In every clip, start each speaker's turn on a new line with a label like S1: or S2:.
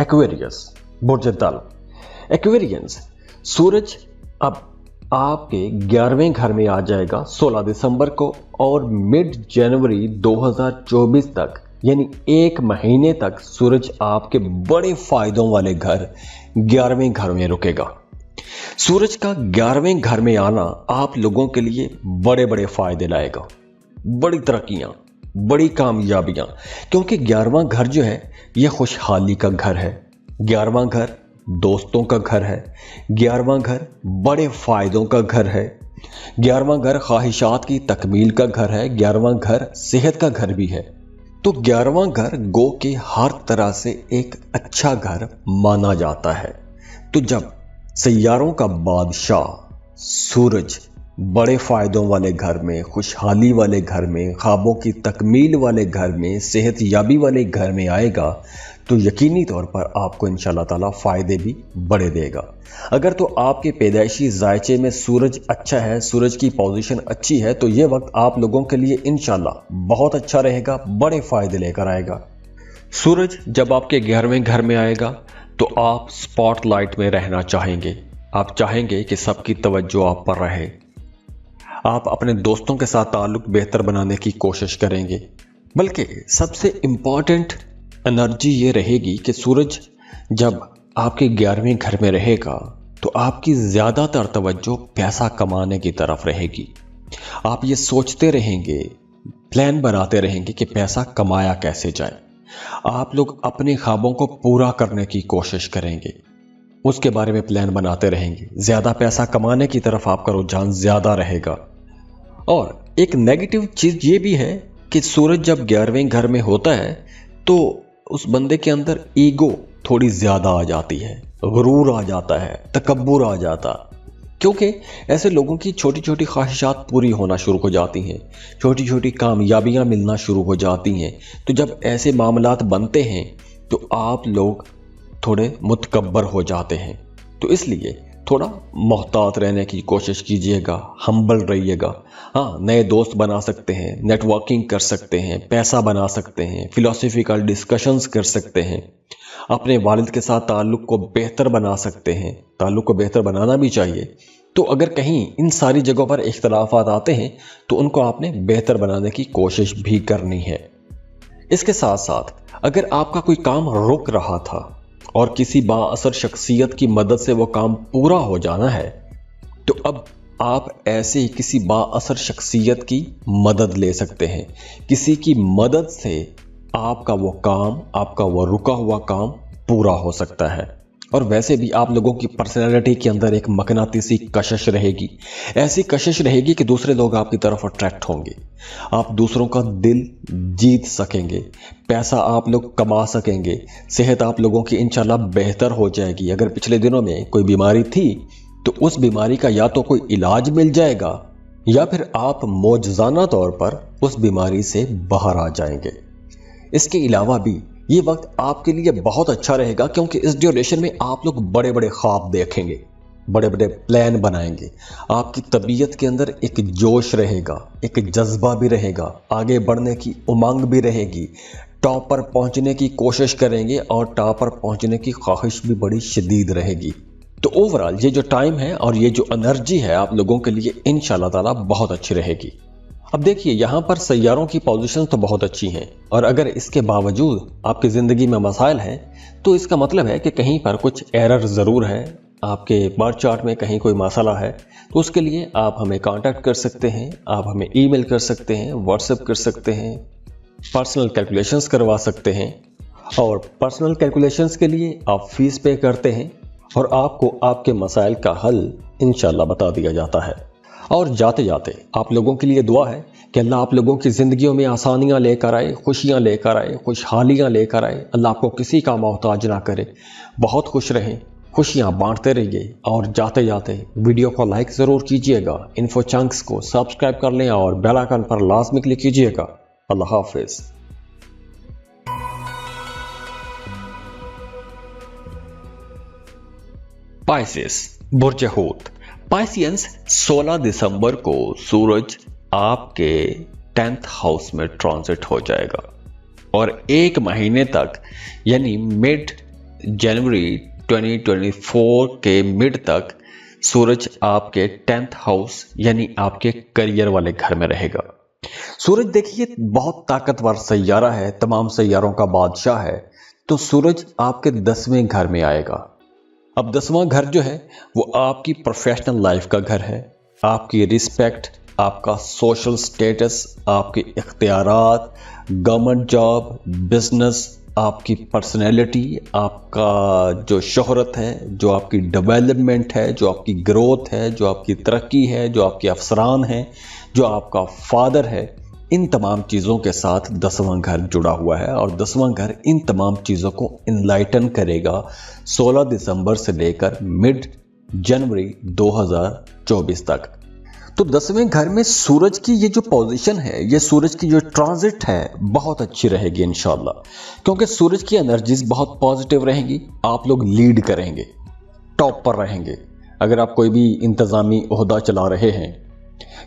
S1: Aquarius बुर्ज दल। Aquarians, सूरज अब आपके 11वें घर में आ जाएगा 16 दिसंबर को और मिड जनवरी 2024 तक यानी 1 महीने तक सूरज आपके बड़े फायदों वाले घर 11वें घर में रुकेगा। सूरज का 11वें घर में आना आप लोगों के लिए बड़े बड़े फायदे लाएगा, बड़ी तरक्कियां, बड़ी कामयाबियां, क्योंकि 11वां घर जो है यह खुशहाली का घर है। 11वां घर दोस्तों का घर है। 11वां घर बड़े फायदों का घर है। 11वां घर ख्वाहिशात की तकमील का घर है। 11वां घर सेहत का घर भी है। तो 11वां घर गो के हर तरह से एक अच्छा घर माना जाता है। तो जब सैयारों का बादशाह सूरज बड़े फायदों वाले घर में, खुशहाली वाले घर में, ख्वाबों की तकमील वाले घर में, सेहत याबी वाले घर में आएगा तो यकीनी तौर पर आपको इंशाल्लाह ताला फायदे भी बड़े देगा। अगर तो आपके पैदाइशी जायचे में सूरज अच्छा है, सूरज की पोजीशन अच्छी है, तो ये वक्त आप लोगों के लिए इंशाल्लाह बहुत अच्छा रहेगा, बड़े फायदे लेकर आएगा। सूरज जब आपके 11वें घर में आएगा तो आप स्पॉटलाइट में रहना चाहेंगे। आप चाहेंगे कि सबकी तवज्जो आप पर रहे। आप अपने दोस्तों के साथ ताल्लुक बेहतर बनाने की कोशिश करेंगे। बल्कि सबसे इंपॉर्टेंट एनर्जी ये रहेगी कि सूरज जब आपके 11वें घर में रहेगा तो आपकी ज़्यादातर तवज्जो पैसा कमाने की तरफ रहेगी। आप ये सोचते रहेंगे, प्लान बनाते रहेंगे कि पैसा कमाया कैसे जाए। आप लोग अपने ख्वाबों को पूरा करने की कोशिश करेंगे, उसके बारे में प्लान बनाते रहेंगे। ज़्यादा पैसा कमाने की तरफ आपका रुझान ज़्यादा रहेगा। और एक नेगेटिव चीज़ ये भी है कि सूरज जब 11वें घर में होता है तो उस बंदे के अंदर ईगो थोड़ी ज़्यादा आ जाती है, गुरूर आ जाता है, तकब्बुर आ जाता, क्योंकि ऐसे लोगों की छोटी छोटी ख्वाहिशात पूरी होना शुरू हो जाती हैं, छोटी छोटी कामयाबियां मिलना शुरू हो जाती हैं। तो जब ऐसे मामलात बनते हैं तो आप लोग थोड़े मुतकब्बर हो जाते हैं। तो इसलिए थोड़ा मोहतात रहने की कोशिश कीजिएगा, हम्बल रहिएगा। हाँ, नए दोस्त बना सकते हैं, नेटवर्किंग कर सकते हैं, पैसा बना सकते हैं, फिलोसफिकल डिस्कशंस कर सकते हैं, अपने वालिद के साथ ताल्लुक़ को बेहतर बना सकते हैं। ताल्लुक़ को बेहतर बनाना भी चाहिए। तो अगर कहीं इन सारी जगहों पर इख्तलाफात आते हैं तो उनको आपने बेहतर बनाने की कोशिश भी करनी है। इसके साथ साथ अगर आपका कोई काम रुक रहा था और किसी बाअसर शख्सियत की मदद से वो काम पूरा हो जाना है, तो अब आप ऐसे ही किसी बाअसर शख्सियत की मदद ले सकते हैं। किसी की मदद से आपका वो काम, आपका वो रुका हुआ काम पूरा हो सकता है। और वैसे भी आप लोगों की पर्सनैलिटी के अंदर एक मकनातीसी कशिश रहेगी। ऐसी कशिश रहेगी कि दूसरे लोग आपकी तरफ अट्रैक्ट होंगे, आप दूसरों का दिल जीत सकेंगे, पैसा आप लोग कमा सकेंगे, सेहत आप लोगों की इंशाल्लाह बेहतर हो जाएगी। अगर पिछले दिनों में कोई बीमारी थी तो उस बीमारी का या तो कोई इलाज मिल जाएगा या फिर आप मौजज़ाना तौर पर उस बीमारी से बाहर आ जाएंगे। इसके अलावा भी ये वक्त आपके लिए बहुत अच्छा रहेगा, क्योंकि इस ड्यूरेशन में आप लोग बड़े बड़े ख्वाब देखेंगे, बड़े बड़े प्लान बनाएंगे। आपकी तबीयत के अंदर एक जोश रहेगा, एक जज्बा भी रहेगा, आगे बढ़ने की उमंग भी रहेगी, टॉप पर पहुंचने की कोशिश करेंगे और टॉप पर पहुंचने की ख्वाहिश भी बड़ी शदीद रहेगी। तो ओवरऑल ये जो टाइम है और ये जो एनर्जी है आप लोगों के लिए इंशाल्लाह ताला बहुत अच्छी रहेगी। अब देखिए, यहाँ पर सैयारों की पोजीशन तो बहुत अच्छी हैं और अगर इसके बावजूद आपकी ज़िंदगी में मसाइल हैं तो इसका मतलब है कि कहीं पर कुछ एरर ज़रूर है, आपके बर्थ चार्ट में कहीं कोई मसला है। तो उसके लिए आप हमें कांटेक्ट कर सकते हैं, आप हमें ईमेल कर सकते हैं, व्हाट्सएप कर सकते हैं, पर्सनल कैलकुलेशंस करवा सकते हैं। और पर्सनल कैलकुलेशंस के लिए आप फीस पे करते हैं और आपको आपके मसाइल का हल इंशाल्लाह बता दिया जाता है। और जाते जाते आप लोगों के लिए दुआ है कि अल्लाह आप लोगों की ज़िंदगियों में आसानियाँ लेकर आए, खुशियाँ लेकर आए, खुशहालियाँ लेकर आए। अल्लाह आपको किसी का मोहताज ना करे। बहुत खुश रहें, खुशियाँ बांटते रहिए। और जाते जाते वीडियो को लाइक ज़रूर कीजिएगा, इन्फो चंक्स को सब्सक्राइब कर लें और बेल आइकन पर लाजमी क्लिक कीजिएगा। अल्लाह हाफिज़। पाइसेस बुर्ज हूत। पाइसियंस 16 दिसंबर को सूरज आपके 10th हाउस में ट्रांजिट हो जाएगा और 1 महीने तक यानी मिड जनवरी 2024 के मिड तक सूरज आपके 10th हाउस यानी आपके करियर वाले घर में रहेगा। सूरज देखिए बहुत ताकतवर सैयारा है, तमाम सैयारों का बादशाह है, तो सूरज आपके 10वें घर में आएगा। अब 10वां घर जो है वो आपकी प्रोफेशनल लाइफ का घर है, आपकी रिस्पेक्ट, आपका सोशल स्टेटस, आपके इख्तियारात, गवर्नमेंट जॉब, बिजनेस, आपकी पर्सनैलिटी, आपका जो शोहरत है, जो आपकी डेवलपमेंट है, जो आपकी ग्रोथ है, जो आपकी तरक्की है, जो आपके अफसरान हैं, जो आपका फादर है, इन तमाम चीज़ों के साथ 10वां घर जुड़ा हुआ है। और 10वां घर इन तमाम चीज़ों को इनलाइटन करेगा 16 दिसंबर से लेकर मिड जनवरी 2024 तक। तो 10वें घर में सूरज की ये जो पोजीशन है, ये सूरज की जो ट्रांजिट है बहुत अच्छी रहेगी इंशाल्लाह, क्योंकि सूरज की एनर्जीज बहुत पॉजिटिव रहेंगी। आप लोग लीड करेंगे, टॉप पर रहेंगे। अगर आप कोई भी इंतज़ामी ओहदा चला रहे हैं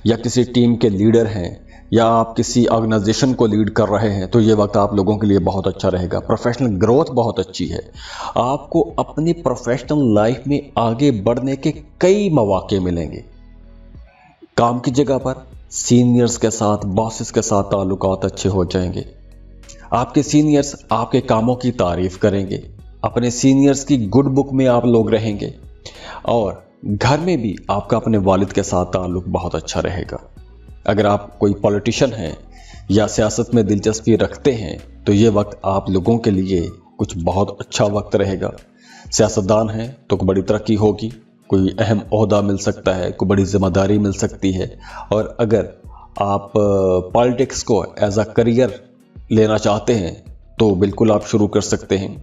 S1: या किसी टीम के लीडर हैं या आप किसी ऑर्गेनाइजेशन को लीड कर रहे हैं, तो ये वक्त आप लोगों के लिए बहुत अच्छा रहेगा। प्रोफेशनल ग्रोथ बहुत अच्छी है, आपको अपनी प्रोफेशनल लाइफ में आगे बढ़ने के कई मौके मिलेंगे। काम की जगह पर सीनियर्स के साथ, बॉसेस के साथ ताल्लुकात अच्छे हो जाएंगे। आपके सीनियर्स आपके कामों की तारीफ करेंगे, अपने सीनियर्स की गुड बुक में आप लोग रहेंगे। और घर में भी आपका अपने वालिद के साथ ताल्लुक बहुत अच्छा रहेगा। अगर आप कोई पॉलिटिशियन हैं या सियासत में दिलचस्पी रखते हैं, तो ये वक्त आप लोगों के लिए कुछ बहुत अच्छा वक्त रहेगा। सियासतदान हैं तो बड़ी तरक्की होगी, कोई अहम ओहदा मिल सकता है, कोई बड़ी जिम्मेदारी मिल सकती है। और अगर आप पॉलिटिक्स को एज अ करियर लेना चाहते हैं तो बिल्कुल आप शुरू कर सकते हैं।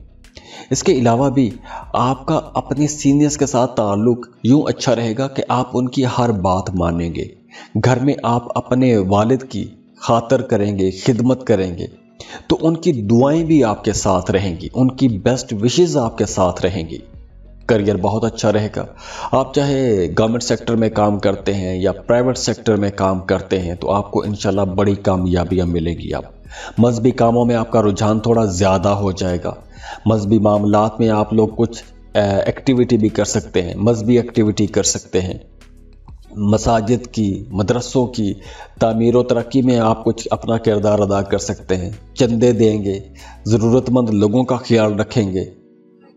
S1: इसके अलावा भी आपका अपने सीनियर्स के साथ ताल्लुक यूं अच्छा रहेगा कि आप उनकी हर बात मानेंगे। घर में आप अपने वालिद की खातर करेंगे, खिदमत करेंगे, तो उनकी दुआएं भी आपके साथ रहेंगी, उनकी बेस्ट विशेस आपके साथ रहेंगी। करियर बहुत अच्छा रहेगा। आप चाहे गवर्नमेंट सेक्टर में काम करते हैं या प्राइवेट सेक्टर में काम करते हैं, तो आपको इंशाल्लाह बड़ी कामयाबियां मिलेगी। आप मजहबी कामों में आपका रुझान थोड़ा ज़्यादा हो जाएगा। मजहबी मामलात में आप लोग कुछ एक्टिविटी भी कर सकते हैं, मजहबी एक्टिविटी कर सकते हैं। मसाजिद की, मदरसों की तामीर व तरक्की में आप कुछ अपना किरदार अदा कर सकते हैं। चंदे देंगे, ज़रूरतमंद लोगों का ख्याल रखेंगे।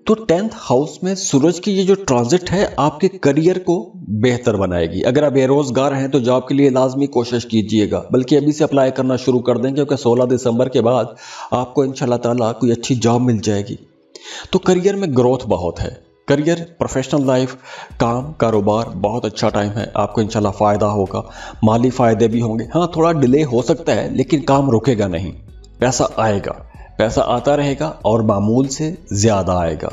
S1: तो 10th हाउस में सूरज की ये जो ट्रांजिट है आपके करियर को बेहतर बनाएगी। अगर आप बेरोजगार हैं तो जॉब के लिए लाजमी कोशिश कीजिएगा, बल्कि अभी से अप्लाई करना शुरू कर दें, क्योंकि 16 दिसंबर के बाद आपको इंशाल्लाह ताला कोई अच्छी जॉब मिल जाएगी। तो करियर में ग्रोथ बहुत है। करियर, प्रोफेशनल लाइफ, काम, कारोबार बहुत अच्छा टाइम है। आपको इंशाल्लाह फ़ायदा होगा, माली फ़ायदे भी होंगे। हाँ, थोड़ा डिले हो सकता है, लेकिन काम रुकेगा नहीं, पैसा आएगा, पैसा आता रहेगा और मामूल से ज़्यादा आएगा।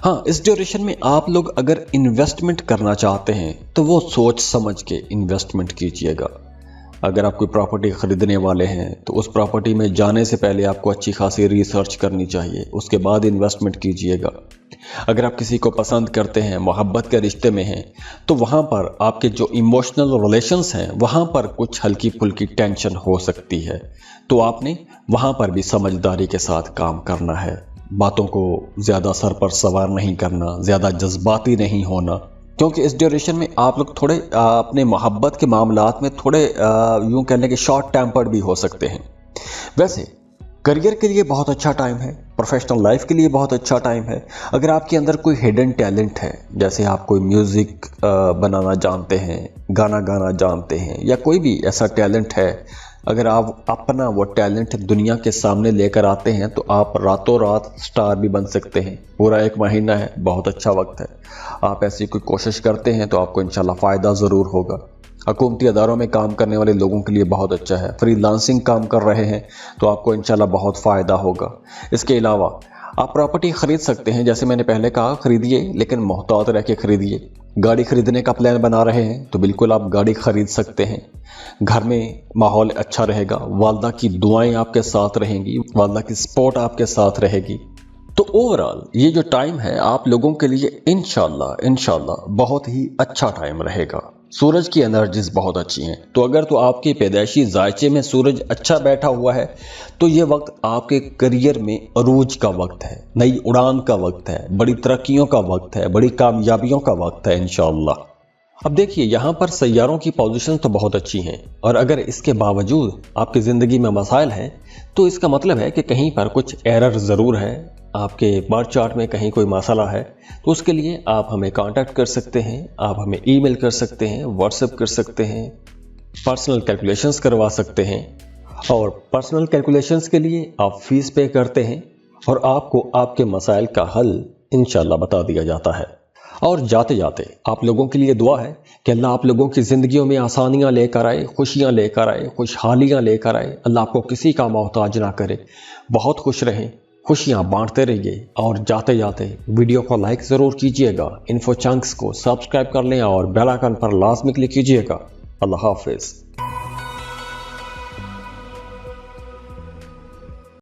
S1: हाँ, इस ड्यूरेशन में आप लोग अगर इन्वेस्टमेंट करना चाहते हैं तो वो सोच समझ के इन्वेस्टमेंट कीजिएगा। अगर आप कोई प्रॉपर्टी ख़रीदने वाले हैं तो उस प्रॉपर्टी में जाने से पहले आपको अच्छी खासी रिसर्च करनी चाहिए, उसके बाद इन्वेस्टमेंट कीजिएगा। अगर आप किसी को पसंद करते हैं, मोहब्बत के रिश्ते में हैं, तो वहाँ पर आपके जो इमोशनल रिलेशंस हैं वहाँ पर कुछ हल्की फुल्की टेंशन हो सकती है, तो आपने वहाँ पर भी समझदारी के साथ काम करना है। बातों को ज़्यादा सर पर सवार नहीं करना, ज़्यादा जज्बाती नहीं होना, क्योंकि इस ड्यूरेशन में आप लोग थोड़े अपने मोहब्बत के मामलात में थोड़े यूँ कहने के शॉर्ट टेम्पर्ड भी हो सकते हैं। वैसे करियर के लिए बहुत अच्छा टाइम है, प्रोफेशनल लाइफ के लिए बहुत अच्छा टाइम है। अगर आपके अंदर कोई हिडन टैलेंट है, जैसे आप कोई म्यूज़िक बनाना जानते हैं, गाना गाना जानते हैं, या कोई भी ऐसा टैलेंट है, अगर आप अपना वो टैलेंट दुनिया के सामने लेकर आते हैं तो आप रातों रात स्टार भी बन सकते हैं। पूरा 1 महीना है, बहुत अच्छा वक्त है। आप ऐसी कोई कोशिश करते हैं तो आपको इंशाल्लाह फ़ायदा ज़रूर होगा। हुकूमती अदारों में काम करने वाले लोगों के लिए बहुत अच्छा है। फ्रीलांसिंग काम कर रहे हैं तो आपको इंशाल्लाह बहुत फ़ायदा होगा। इसके अलावा आप प्रॉपर्टी ख़रीद सकते हैं, जैसे मैंने पहले कहा, ख़रीदिए, लेकिन मोहतात रह के ख़रीदिए। गाड़ी ख़रीदने का प्लान बना रहे हैं तो बिल्कुल आप गाड़ी ख़रीद सकते हैं। घर में माहौल अच्छा रहेगा, वालदा की दुआएं आपके साथ रहेंगी, वालदा की सपोर्ट आपके साथ रहेगी। तो ओवरऑल ये जो टाइम है आप लोगों के लिए इंशाल्लाह बहुत ही अच्छा टाइम रहेगा। सूरज की एनर्जीज बहुत अच्छी हैं। तो अगर तो आपके पैदाइशी जायचे में सूरज अच्छा बैठा हुआ है तो ये वक्त आपके करियर में अरूज का वक्त है, नई उड़ान का वक्त है, बड़ी तरक्कियों का वक्त है, बड़ी कामयाबियों का वक्त है इंशाअल्लाह। अब देखिए यहाँ पर सैयारों की पोजीशन तो बहुत अच्छी हैं और अगर इसके बावजूद आपकी ज़िंदगी में मसाइल हैं तो इसका मतलब है कि कहीं पर कुछ एरर ज़रूर है, आपके बर्थ चार्ट में कहीं कोई मसला है। तो उसके लिए आप हमें कांटेक्ट कर सकते हैं, आप हमें ईमेल कर सकते हैं, व्हाट्सएप कर सकते हैं, पर्सनल कैलकुलेशंस करवा सकते हैं। और पर्सनल कैलकुलेशंस के लिए आप फीस पे करते हैं और आपको आपके मसाइल का हल इंशाल्लाह बता दिया जाता है। और जाते जाते आप लोगों के लिए दुआ है कि अल्लाह आप लोगों की ज़िंदगियों में आसानियां लेकर आए, खुशियां लेकर आए, खुशहालियां लेकर आए। अल्लाह आपको किसी का मोहताज ना करे। बहुत खुश रहें, खुशियां बांटते रहिए और जाते जाते वीडियो को लाइक ज़रूर कीजिएगा, इन्फो चंक्स को सब्सक्राइब कर लें और बेल आइकन पर लाजमी क्लिक कीजिएगा। अल्लाह हाफिज़।